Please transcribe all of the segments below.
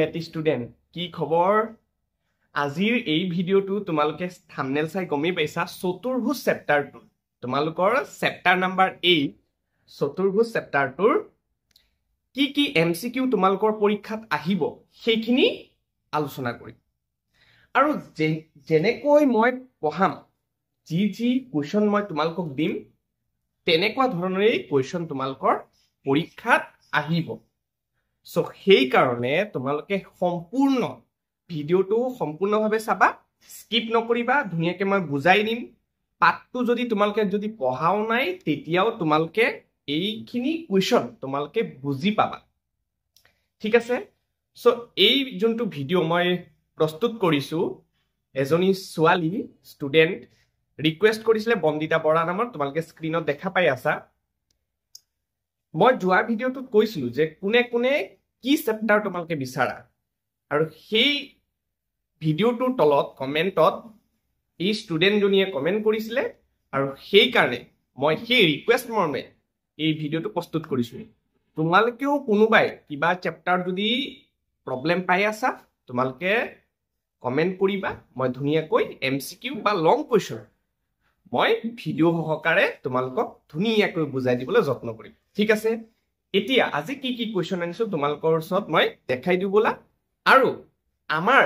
AIT student কি খবৰ আজিৰ এই ভিডিওটো তোমালোকে থাম্বনেল চাই গমেই পাইছা চতুৰ্ভুজ চেপ্টাৰটো তোমালোকৰ চেপ্টাৰ নাম্বাৰ 8 চতুৰ্ভুজ চেপ্টাৰটোৰ কি MCQ তোমালোকৰ পৰীক্ষাত আহিব সেইখিনি আলোচনা কৰিম আৰু যেনেকৈ মই পঢ়াম যি কোৱেশ্চন মই তোমালোকক দিম তেনেকুৱা ধৰণেই কোৱেশ্চন তোমালোকৰ পৰীক্ষাত আহিব সো সেই কাৰণে তোমালোকে সম্পূৰ্ণ ভিডিওটো সম্পূৰ্ণভাৱে চাবা স্কিপ নকৰিবা ধুনিয়াকৈ মই বুজাই দিম পাঠটো যদি তোমালোকে যদি পঢ়াও নাই তেতিয়াও তোমালোকে এইখিনি কোৱেশ্চন তোমালোকে বুজি পাবা ঠিক আছে সো এই যোনটো ভিডিও মই প্ৰস্তুত কৰিছো এজনী ছোৱালী ষ্টুডেন্ট ৰিকুৱেষ্ট কৰিছিলে বন্দিতা বৰা নামৰ তোমালোকে স্ক্ৰিনত দেখা পাই আছা মই যোৱা ভিডিওটোত কৈছিলো যে কোনে কোনে কি চেপ্টাৰ তোমালোকে বিচাৰা আৰু সেই ভিডিওটোৰ তলত কমেন্টত এই ষ্টুডেন্ট জনিয়ে কমেন্ট কৰিছিলে আৰু সেই কাৰণে মই সেই ৰিকুৱেষ্ট মৰ্মে এই ভিডিওটো প্ৰস্তুত কৰিছো তোমালোকেও কোনোবাই কিবা চেপ্টাৰ যদি প্ৰবলেম পাই আছা তোমালোকে কমেন্ট কৰিবা মই ধুনিয়াকৈ MCQ বা লং কোৱেশ্চন মই ভিডিও সহকাৰে তোমালোকক ধুনিয়াকৈ বুজাই দিবলৈ যত্ন কৰিম ঠিক আছে এতিয়া আজি কি কোৱেশ্চন আনিছো তোমালোকৰ ওচৰত মই দেখাই দিও বলা আৰু আমাৰ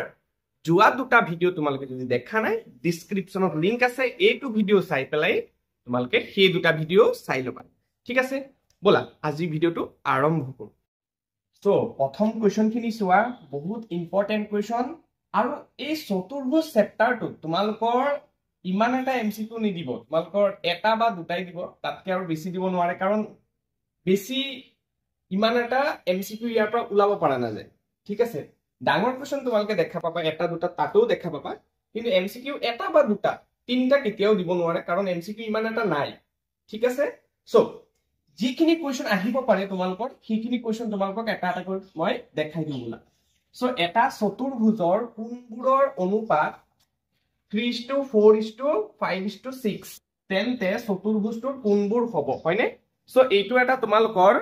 যোৱা দুটা ভিডিও তোমালোকে যদি দেখা নাই ডেসক্ৰিপচনত লিংক আছে এইটো ভিডিও চাই পেলাই তোমালোকে সেই দুটা ভিডিও চাই লবা ঠিক আছে বলা আজি ভিডিওটো আৰম্ভ কৰো সো প্ৰথম কোৱেশ্চন খিনি চোৱা বহুত ইম্পৰ্টেন্ট কোৱেশ্চন আৰু এই চতুৰ্ভুজ চেপ্টাৰটো তোমালোকৰ ইমান এটা MCQ নিদিব তোমালোকৰ এটা বা দুটাই দিব তাতকৈ আৰু বেছি দিব নোৱাৰে কাৰণ বেছি ইমান এটা MCQ ইয়াৰ পৰা ওলাব পৰা নাযায় ঠিক আছে ডাঙৰ কোৱেশ্চন তোমালোকে দেখা পাবা এটা দুটা তাতেও দেখা পাবা কিন্তু MCQ এটা বা দুটা তিনটা কেতিয়াও দিব নোৱাৰে কাৰণ MCQ ইমান এটা নাই ঠিক আছে সো যিখিনি কোৱেশ্চন আহিব পাৰে তোমালোকৰ সেইখিনি কোৱেশ্চন তোমালোকক এটা এটা কৰি মই দেখাই দিম বলা সো এটা চতুৰ্ভুজৰ কোণবোৰৰ অনুপাত 3:4:5:6 তেন্তে চতুৰ্ভুজটোৰ কোণবোৰ হ'ব হয়নে সো এইটো এটা তোমালোকৰ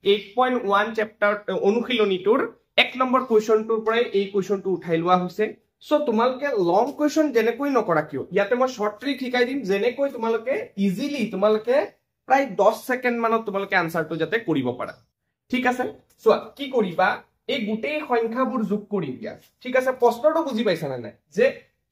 8.1 চেপ্টাৰ অনুশীলনীটোৰ 1 নম্বৰ কোৱেশ্চনটোৰ পৰাই এই কোৱেশ্চনটো উঠাই লোৱা হৈছে সো তোমালোকে লং কোৱেশ্চন যেনেকৈ নকৰা কিয় ইয়াতে মই শৰ্ট ট্ৰিক শিকাই দিম যেনেকৈ তোমালোকে ইজিলি তোমালোকে প্ৰায় 10 সেকেন্ড মানত তোমালোকে আনসাৰটো যাতে কৰিব পাৰা ঠিক আছে সো কি কৰিবা এই গুটেই সংখ্যাবোৰ যোগ কৰি দিয়া ঠিক আছে প্ৰশ্নটো বুজি পাইছা না নাই যে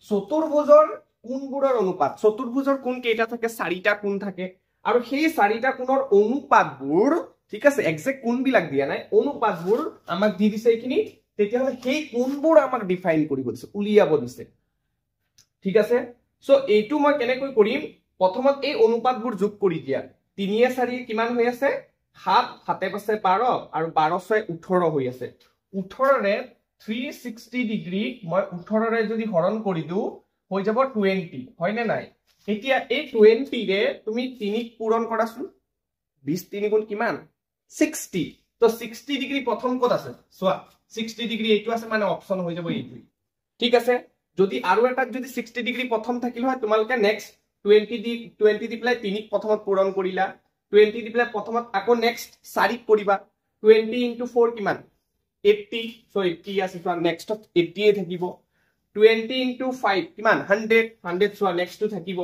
চতুৰ্ভুজৰ কোণবোৰৰ অনুপাত চতুৰ্ভুজৰ কোণ কেইটা থাকে চাৰিটা কোণ থাকে আৰু সেই চাৰিটা কোণৰ অনুপাতবোৰ ঠিক আছে এক্সাক্ট কোণবিলাক দিয়া নাই অনুপাতবোৰ আমাক দি দিছে এইখিনি তেতিয়া হলে সেই কোণবোৰ আমাক ডিফাইন কৰিব দিছে উলিয়াব দিছে ঠিক আছে সো এইটো মই কেনেকৈ কৰিম প্ৰথমত এই অনুপাতবোৰ যোগ কৰি দিয়া 3 কিমান হৈ আছে 7 7 আছে 12 আৰু 12 6 18 হৈ আছে 18 ৰে 360 ডিগ্ৰী মই 18 ৰে যদি হৰণ কৰি দিও হৈ যাব 20 হয় নে নাই এতিয়া এই 20 ৰে তুমি 3 পূৰণ কৰাচোন 20 3 গুণ কিমান 60 তো 60 ডিগ্ৰী প্ৰথম কত আছে সোৱা 60 ডিগ্ৰী এইটো আছে মানে অপচন হৈ যাব এইটো ঠিক আছে যদি আৰু এটা যদি 60 ডিগ্ৰী প্ৰথম থাকিল হয় তোমালোকে নেক্সট 20 দি প্লাই 3 প্ৰথমত পূৰণ কৰিলা 20 দি প্লাই প্ৰথমত আকৌ নেক্সট 4 কৰিবা 20 * 4 কিমান 80 সো 80 আছে সো নেক্সট 80 এ থাকিব 20 * 5 কিমান 100 100 সো নেক্সট থাকিব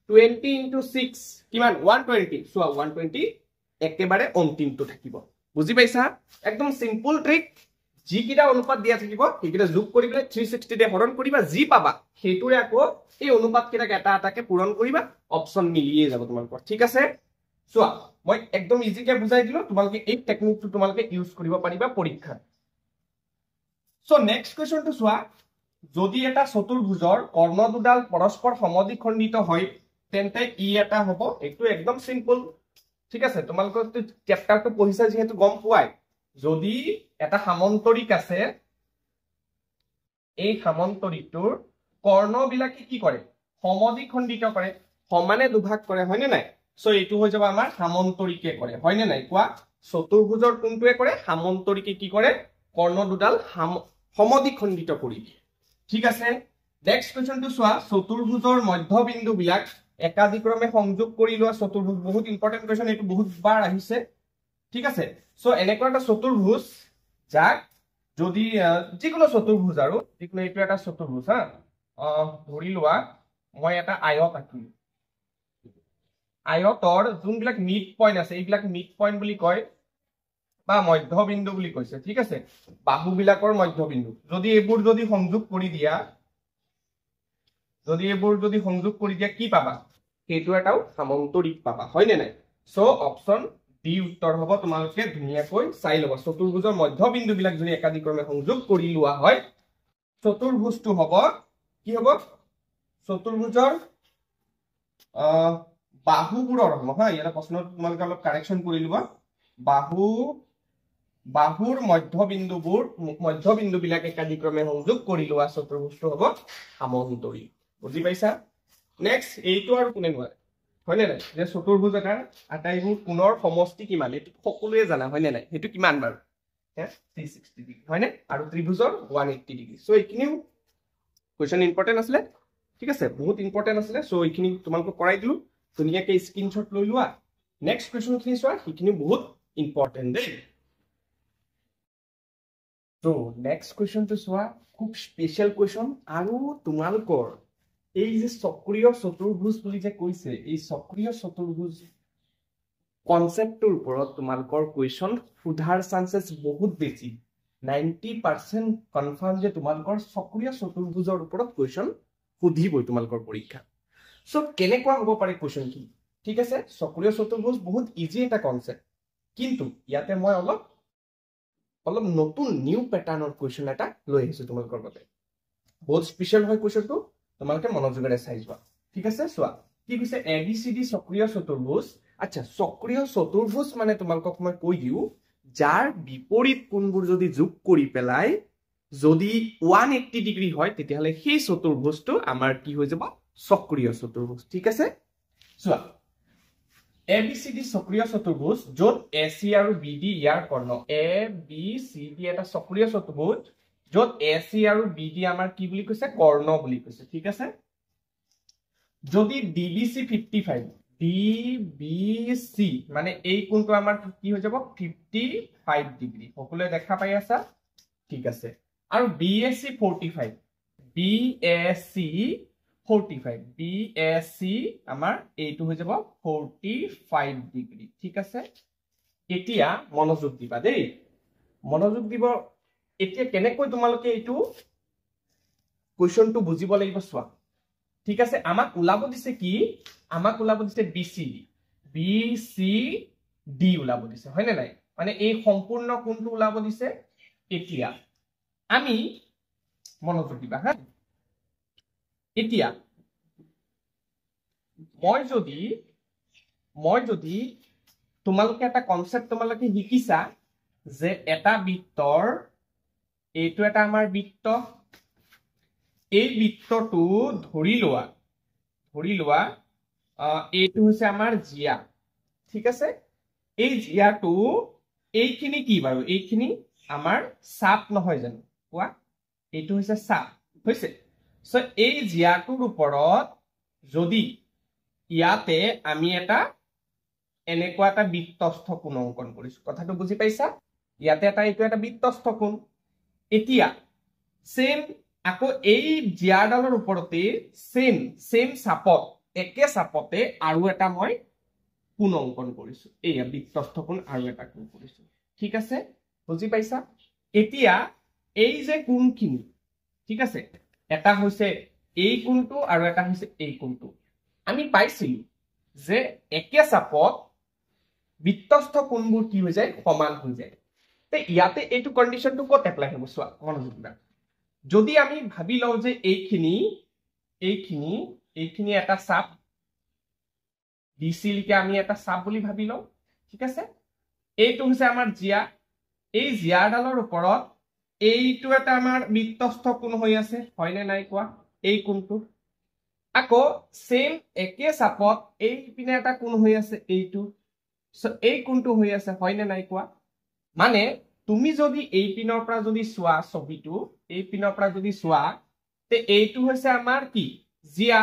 20 * 6 কিমান 120 সো 120 একেবাৰে অন্তিমটো থাকিব বুজি পাইছা একদম সিম্পল ট্ৰিক যি কিটা অনুপাত দিয়া থাকিব সেইকিটা যোগ কৰি পেলাই 360 তে হৰণ কৰিবা যি পাবা হেতুৰে আকৌ এই অনুপাত কিটা এটা এটাকে পূৰণ কৰিবা অপচন মিলিয়ে যাব তোমালোকৰ ঠিক আছে চোৱা মই একদম ইজিকে বুজাই দিলো তোমালোকে এই টেকনিকটো তোমালোকে ইউজ কৰিব পাৰিবা পৰীক্ষাত সো নেক্সট কোৱেশ্চনটো চোৱা যদি এটা চতুৰ্ভুজৰ কৰ্ণ দুডাল পৰস্পৰ সমদ্বিখণ্ডিত হয় তেন্তে ই এটা হ'ব এইটো একদম সিম্পল ঠিক আছে তোমালোকৰ চেপ্টাৰটো পঢ়িছা যেহেতু গম পোৱাই যদি এটা সামন্তৰিক আছে এই সামন্তৰিকটোৰ কৰ্ণবিলাকে কি কৰে সমদ্বিখণ্ডিত কৰে সমানে দুভাগ কৰে হয়নে নাই সো এইটো হৈ যাব আমাৰ সামন্তৰিকে কৰে হয়নে নাই কোৱা চতুৰ্ভুজৰ কোনটোৱে কৰে সামন্তৰিকে কি কৰে কৰ্ণ দুডাল সমদ্বিখণ্ডিত কৰি দিয়ে ঠিক আছে নেক্সট কোৱেশ্চনটো চোৱা চতুৰ্ভুজৰ মধ্যবিন্দু বিলাক একাধিক্ৰমে সংযোগ কৰি লোৱা চতুৰ্ভুজ বহুত ইম্পৰ্টেন্ট কোৱেশ্চন এইটো বহুত বাৰ আহিছে ঠিক আছে সো এনেকুৱা এটা চতুৰ্ভুজ যাক যদি যিকোনো চতুৰ্ভুজ আৰু যিকোনো এইটো এটা চতুৰ্ভুজ হা ধৰি লোৱা মই এটা আয়ত আঁকিম আয়তৰ যোনবিলাক মিড পইণ্ট আছে এইবিলাক মিড পইণ্ট বুলি কয় বা মধ্যবিন্দু বুলি কৈছে ঠিক আছে বাহুবিলাকৰ মধ্যবিন্দু যদি এইবোৰ যদি সংযোগ কৰি দিয়া কি পাবা সেইটো এটাও সামন্তৰিক পাবা হয় নে নাই সো অপচন ডি উত্তৰ হ'ব তোমালোকে ধুনীয়াকৈ চাই ল'বা চতুৰ্ভুজৰ মধ্যবিন্দু বিলাক যদি একাধিক্ৰমে সংযোগ কৰি লোৱা হয় চতুৰ্ভুজটো হ'ব কি হ'ব চতুৰ্ভুজৰ বাহুবোৰৰ হা ইয়াৰ প্ৰশ্নত তোমালোকে অলপ কাৰেকচন কৰি লবা বাহুৰ মধ্যবিন্দু বিলাক একাধিক্ৰমে সংযোগ কৰি লোৱা চতুৰ্ভুজটো হ'ব সামন্তৰিক বুজি পাইছা নেক্সট এইটো আৰু কোনে নোৱাৰে হয় নে নাই যে চতুৰ্ভুজ এটাৰ আটাইবোৰ কোণৰ সমষ্টি কিমান এইটো সকলোৱে জানা হয় নে নাই সেইটো কিমান বাৰু 360 ডিগ্ৰী হয় নে আৰু ত্ৰিভুজৰ 180 ডিগ্ৰী সো এইখিনিও কোৱেশ্চন ইম্পৰ্টেন্ট আছিলে ঠিক আছে বহুত ইম্পৰ্টেন্ট আছিলে সো এইখিনি তোমালোকক কৰাই দিলো ধুনীয়াকে স্ক্ৰীনশ্বট লৈ লোৱা নেক্সট কোৱেশ্চন খিনি চোৱা এইখিনি বহুত ইম্পৰ্টেন্ট দেই সো নেক্সট কোৱেশ্চনটো চোৱা খুব স্পেশাল কোৱেশ্চন আৰু তোমালোকৰ এই যে চক্ৰীয় চতুৰ্ভুজ বুলি যে কৈছে এই চক্ৰীয় চতুৰ্ভুজ কনসেপ্টৰ ওপৰত তোমালোকৰ কোৱেশ্চন সুধাৰ চান্সেস বহুত বেছি 90% কনফাৰ্ম যে তোমালোকৰ চক্ৰীয় চতুৰ্ভুজৰ ওপৰত কোৱেশ্চন সুধিবই তোমালোকৰ পৰীক্ষা সো কেনেকুৱা হ'ব পাৰে কোৱেশ্চন কি ঠিক আছে চক্ৰীয় চতুৰ্ভুজ বহুত ইজি এটা কনসেপ্ট কিন্তু ইয়াতে মই অলপ নতুন নিউ প্যাটাৰ্নৰ কোৱেশ্চন এটা লৈ আহিছো তোমালোকৰ বাবে বহুত স্পেশাল হয় কোৱেশ্চনটো তোমালোকে মনোযোগেৰে চাই যোৱা ঠিক আছে চোৱা কি কৈছে এবিসিডি চক্ৰীয় চতুৰ্ভুজ আচ্ছা চক্ৰীয় চতুৰ্ভুজ মানে তোমালোকক মই কৈ দিও যাৰ বিপৰীত কোণবোৰ যদি যোগ কৰি পেলাই যদি 180 ডিগ্ৰী হয় তেতিয়াহলে সেই চতুৰ্ভুজটো আমাৰ কি হৈ যাব চক্ৰীয় চতুৰ্ভুজ ঠিক আছে চোৱা এবিসিডি চক্ৰীয় চতুৰ্ভুজ যত এসি আৰু বিডি ইয়াৰ কৰ্ণ এ বি সি ডি এটা চক্ৰীয় চতুৰ্ভুজ যত এসি আৰু বিডি আমাৰ কি বুলি কৈছে কৰ্ণ বুলি কৈছে ঠিক আছে যদি ডিবিসি 55 ডিবিসি মানে এই কোণটো আমাৰ কি হৈ যাব 55 ডিগ্ৰী সকলোৱে দেখা পাই আছা ঠিক আছে আৰু বিএসি 45 বিএসি 45 বিএসি আমাৰ এইটো হৈ যাব 45 ডিগ্ৰী ঠিক আছে এতিয়া মনোযোগ দিবা দেই মনোযোগ দিব এতিয়া কেনেকৈ তোমালোকে এইটো কোৱেশ্চনটো বুজিব লাগিব চোৱা ঠিক আছে আমাক ওলাব দিছে কি আমাক ওলাব দিছে বিসিডি ওলাব দিছে হয় নে নাই মানে এই সম্পূৰ্ণ কোণটো ওলাব দিছে এতিয়া আমি মনোযোগ দিবা হা এতিয়া মই যদি তোমালোকে এটা কনসেপ্ট তোমালোকে শিকিছা যে এটা বৃত্তৰ এইটো এটা আমাৰ বৃত্ত এই বৃত্তটো ধৰি লোৱা এইটো হৈছে আমাৰ জিয়া ঠিক আছে এই জিয়াটো এইখিনি কি বাৰু এইখিনি আমাৰ চাপ নহয় জানো কোৱা এইটো হৈছে চাপ হৈছে সো এই জিয়াটোৰ ওপৰত যদি ইয়াতে আমি এটা এনেকুৱা এটা বৃত্তস্থ কোণ অংকন কৰিছো কথাটো বুজি পাইছা ইয়াতে এটা এইটো এটা বৃত্তস্থ কোণ এতিয়া সেম আকৌ এই জিয়াডালৰ ওপৰতে সেম চাপত একে চাপতে আৰু এটা মই কোণ অংকন কৰিছো এই বৃত্তস্থ কোণ আৰু এটা কোণ কৰিছো ঠিক আছে বুজি পাইছা এতিয়া এই যে কোণখিনি ঠিক আছে এটা হৈছে এই কোণটো আৰু এটা হৈছে এই কোণটো আমি পাইছিলো যে একে চাপত বৃত্তস্থ কোণবোৰ কি হৈ যায় সমান হৈ যায় তে ইয়াতে এইটো কন্ডিশনটো কত এপ্লাই হ'ব চোৱা মনোযোগ দিবা যদি আমি ভাবি লও যে এইখিনি এটা চাপ ডিসি লিকে আমি এটা চাপ বুলি ভাবি লও ঠিক আছে এইটো হৈছে আমাৰ জিয়া এই জিয়াডালৰ ওপৰত এইটো এটা আমাৰ বৃত্তস্থ কোণ হৈ আছে হয়নে নাই কোৱা এই কোণটো আকৌ সেম একে চাপত এই পিনে এটা কোণ হৈ আছে এইটো সো এই কোণটো হৈ আছে হয়নে নাই কোৱা মানে তুমি যদি এই পিনৰ পৰা যদি চোৱা ছবিটো এই পিনৰ পৰা যদি চোৱা তে এইটো হৈছে আমাৰ কি জিয়া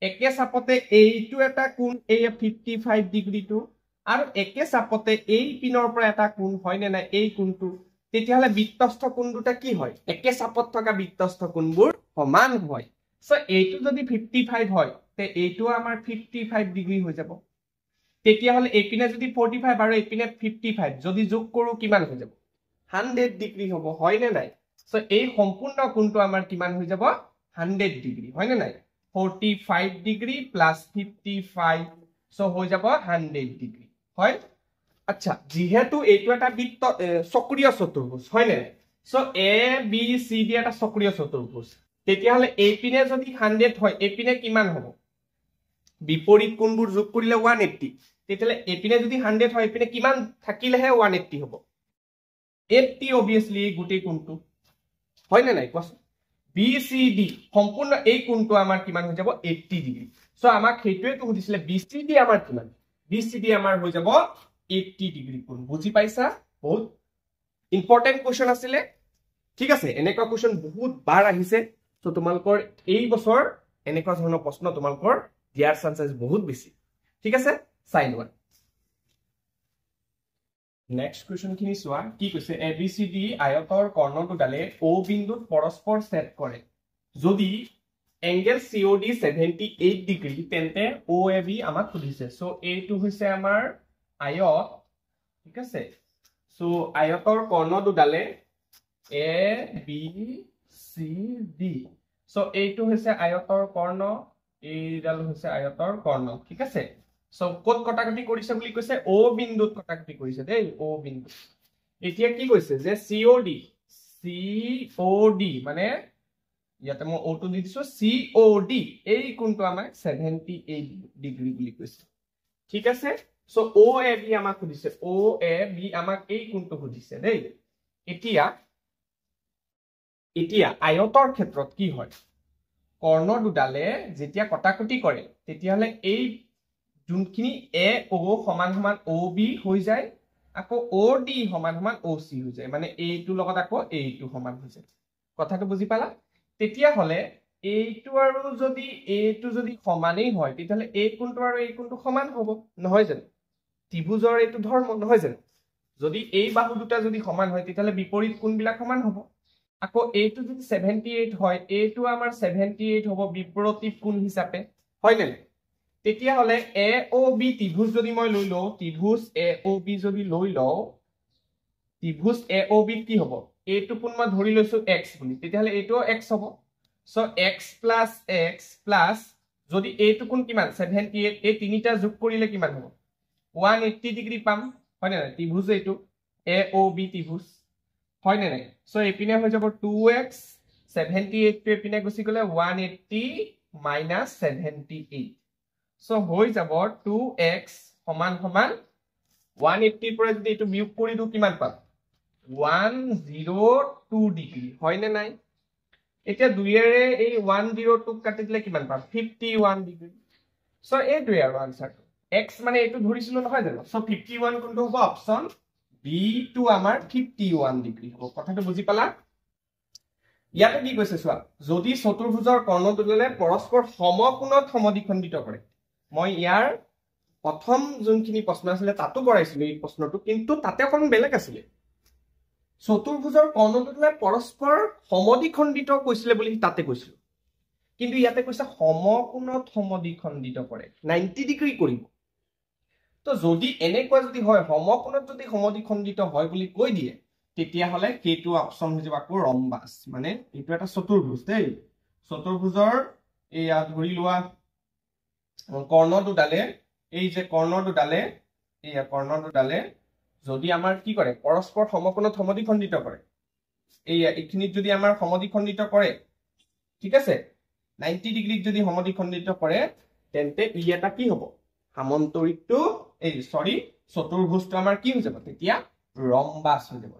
একে চাপতে এইটো এটা কোণ এই 55 ডিগ্ৰীটো আৰু একে চাপতে এই পিনৰ পৰা এটা কোণ হয়নে নাই এই কোণটো তেতিয়াহলে বৃত্তস্থ কোণ দুটা কি হয় একে চাপত থকা বৃত্তস্থ কোণবোৰ সমান হয় সো এইটো যদি 55 হয় তে এইটো আমাৰ 55 ডিগ্ৰী হৈ যাব তেতিয়াহলে এইপিনে যদি 45 আৰু এইপিনে 55 যদি যোগ কৰো কিমান হৈ যাব 100 ডিগ্ৰী হ'ব হয় নে নাই সো এই সম্পূৰ্ণ কোণটো আমাৰ কিমান হৈ যাব 100 ডিগ্ৰী হয় নে নাই 45 ডিগ্ৰী প্লাস 55 সো হৈ যাব 100 ডিগ্ৰী হয় আচ্ছা যেহেতু এইটো এটা বৃত্ত চক্ৰীয় চতুৰ্ভুজ হয় নে so A B C D এটা চক্ৰীয় চতুৰ্ভুজ তেতিয়াহলে এইপিনে যদি 100 হয় এইপিনে কিমান হ'ব বিপৰীত কোণবোৰ যোগ কৰিলে 180 তেতিয়াহলে এইপিনে যদি 100 হয় এইপিনে কিমান থাকিলেহে 180 হ'ব 80 obviously গোটেই কোণটো হয় নে নাই কোৱাচোন বি সি ডি সম্পূৰ্ণ এই কোণটো আমাৰ কিমান হৈ যাব 80 ডিগ্ৰী সো আমাক সেইটোৱে তো সুধিছিলে বি সি ডি আমাৰ কিমান বি সি ডি আমাৰ হৈ যাব 80 ডিগ্ৰী কোণ বুজি পাইছা বহুত ইম্পৰ্টেন্ট কোৱেশ্চন আছিলে ঠিক আছে এনেকুৱা কোৱেশ্চন বহুত বাৰ আহিছে সো তোমালোকৰ এই বছৰ এনেকুৱা ধৰণৰ প্ৰশ্ন তোমালোকৰ দিয়াৰ চান্সেস বহুত বেছি ঠিক আছে চাই লোৱা নেক্সট কোৱেশ্চন খিনি চোৱা কি কৈছে এ বি সি ডি আয়তৰ কৰ্ণ দুডালে ও বিন্দুত পৰস্পৰ ছেদ কৰে যদি এংগেল COD 78 ডিগ্ৰী তেন্তে OAB আমাক সুধিছে সো এইটো হৈছে আমাৰ আয়ত ঠিক আছে so আয়তৰ Karna দুডালে A B C D so এইটো হৈছে আয়তৰ কৰ্ণ এইডাল হৈছে আয়তৰ কৰ্ণ ঠিক আছে সো কোট কটাকটি কৰিছে বুলি কৈছে ও বিন্দুত কটাকটি কৰিছে দেই ও বিন্দু এতিয়া কি কৈছে যে COD মানে ইয়াতে মই O2 দি দিছো COD এই কোণটো আমাক 78 ডিগ্ৰী বুলি কৈছে ঠিক আছে সো OAB আমাক সুধিছে OAB আমাক এই কোণটো সুধিছে দেই এতিয়া আয়তৰ ক্ষেত্ৰত কি হয় কৰ্ণ দুডালে যেতিয়া কটাকটি কৰে তেতিয়াহলে এই যোনখিনি এ ও সমান সমান ও বি হৈ যায় আকৌ ও ডি সমান সমান ও চি হৈ যায় মানে এইটো লগত আকৌ এইটো সমান হৈ যায় কথাটো বুজি পালা তেতিয়াহলে এইটো আৰু এইটো যদি সমানেই হয় তেতিয়াহলে এই কোণটো আৰু এই কোণটো সমান হ'ব নহয় জানো ত্ৰিভুজৰ এইটো ধৰ্ম নহয় জানো যদি এই বাহু দুটা যদি সমান হয় তেতিয়াহলে বিপৰীত কোণবিলাক সমান হ'ব আকৌ এইটো যদি 78 হয় এইটো আমাৰ 78 হ'ব বিপৰীত কোণ হিচাপে হয় নে তেতিয়াহলে AOB ত্ৰিভুজ যদি মই লৈ লও ত্ৰিভুজ AOB যদি লৈ লও ত্ৰিভুজ AOB কি হ'ব এইটো কোণ মই ধৰি লৈছো x বুলি তেতিয়াহলে এইটো x হ'ব সো x প্লাস যদি এইটো কোণ কিমান 78 এই তিনিটা যোগ কৰিলে কিমান হ'ব 180 ডিগ্ৰী পাম হয় নে নাই ত্ৰিভুজ এইটো AOB ত্ৰিভুজ হয় নে নাই সো এপিনে হৈ যাব 2x 78 টো এপিনে গুছি গলে 180 minus 78 সো হৈ যাব 2x সমান সমান 180 পৰা যদি এটো বিয়োগ কৰি দিও কিমান পাম 102 ডিগ্ৰী হয় নে নাই এতিয়া দুইৰে এই 102 কাটি দিলে কিমান পাম 51 ডিগ্ৰী সো এইটোৱে আৰু আনসাৰটো x মানে এইটো ধৰিছিলো নহয় জানো সো 51 কোনটো হ'ব অপচন বি টু আমাৰ 51 ডিগ্ৰী হ'ব কথাটো বুজি পালা ইয়াতে কি কৈছে চোৱা যদি চতুৰ্ভুজৰ কৰ্ণ দুডালে পৰস্পৰ সমকোণত সমদ্বিখণ্ডিত কৰে মই ইয়াৰ প্ৰথম যোনখিনি প্ৰশ্ন আছিল তাতো কৰাইছিলো এই প্ৰশ্নটো কিন্তু তাতে অকণ বেলেগ আছিল চতুৰ্ভুজৰ কৰ্ণ দুডালে পৰস্পৰ সমদ্বিখণ্ডিত কৈছিলে বুলি তাতে কৈছিল কিন্তু ইয়াতে কৈছে সমকোণত সমদ্বিখণ্ডিত কৰে 90 ডিগ্ৰী কৰিব তো যদি এনেকুৱা যদি হয় সমকোণত যদি সমদ্বিখণ্ডিত হয় বুলি কৈ দিয়ে তেতিয়াহলে কেটো অপচন হৈ যাব আকৌ ৰম্বাস মানে এইটো এটা চতুৰ্ভুজ দেই চতুৰ্ভুজৰ এয়া ধৰি লোৱা কৰ্ণ দুডালে এই যে কৰ্ণ দুডালে যদি আমাৰ কি কৰে পৰস্পৰ সমকোণত সমদ্বিখণ্ডিত কৰে এইখিনিত যদি আমাৰ সমদ্বিখণ্ডিত কৰে ঠিক আছে 90 ডিগ্ৰীত যদি সমদ্বিখণ্ডিত কৰে তেন্তে ই এটা কি হ'ব সামন্তৰিকটো চতুৰ্ভুজটো আমাৰ কি হৈ যাব তেতিয়া ৰম্বাস হৈ যাব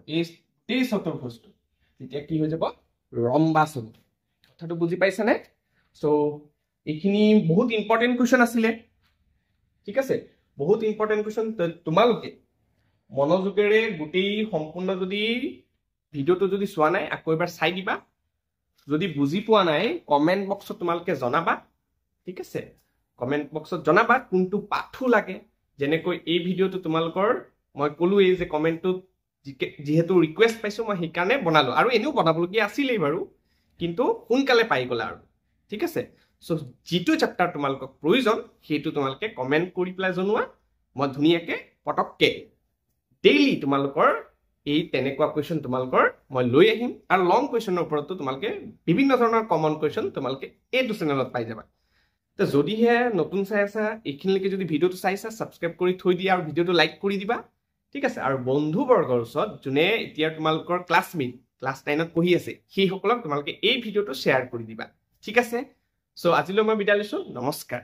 এই চতুৰ্ভুজটো তেতিয়া কি হৈ যাব ৰম্বাস হ'ব কথাটো বুজি পাইছা নে সো এইখিনি বহুত ইম্পৰ্টেন্ট কোৱেশ্চন আছিল ঠিক আছে বহুত ইম্পৰ্টেন্ট কোৱেশ্চন তোমালোকে মনোযোগেৰে গুটেই সম্পূৰ্ণ যদি ভিডিওটো যদি চোৱা নাই আকৌ এবাৰ চাই দিবা যদি বুজি পোৱা নাই কমেন্ট বক্সত তোমালোকে জনাবা ঠিক আছে কমেন্ট বক্সত জনাবা কোনটো পাঠো লাগে যেনেকৈ এই ভিডিওটো তোমালোকৰ মই কলো এই যে কমেন্টটো যেহেতু ৰিকুৱেষ্ট পাইছো মই সেইকাৰণে বনালো আৰু এনেও বনাবলগীয়া আছিলেই বাৰু কিন্তু সোনকালে পাই গ'লা আৰু ঠিক আছে সো যিটো চেপ্টাৰ তোমালোকক প্ৰয়োজন সেইটো তোমালোকে কমেন্ট কৰি পেলাই জনোৱা মই ধুনীয়াকে পটককে ডেইলি তোমালোকৰ এই তেনেকুৱা কোৱেশ্চন তোমালোকৰ মই লৈ আহিম আৰু লং কোৱেশ্চনৰ ওপৰতো তোমালোকে বিভিন্ন ধৰণৰ কমন কোৱেশ্চন তোমালোকে এইটো চেনেলত পাই যাবা তো যদিহে নতুন চাই আছা এইখিনিলৈকে যদি ভিডিঅ'টো চাইছা সাবস্ক্ৰাইব কৰি থৈ দিয়া আৰু ভিডিঅ'টো লাইক কৰি দিবা ঠিক আছে আৰু বন্ধুবৰ্গৰ ওচৰত যোনে এতিয়া তোমালোকৰ ক্লাছমেট ক্লাছ 9ত পঢ়ি আছে সেই সকলক তোমালোকে এই ভিডিঅ'টো শ্বেয়াৰ কৰি দিবা ঠিক আছে সো আজিলৈ মই বিদায় লৈছো নমস্কাৰ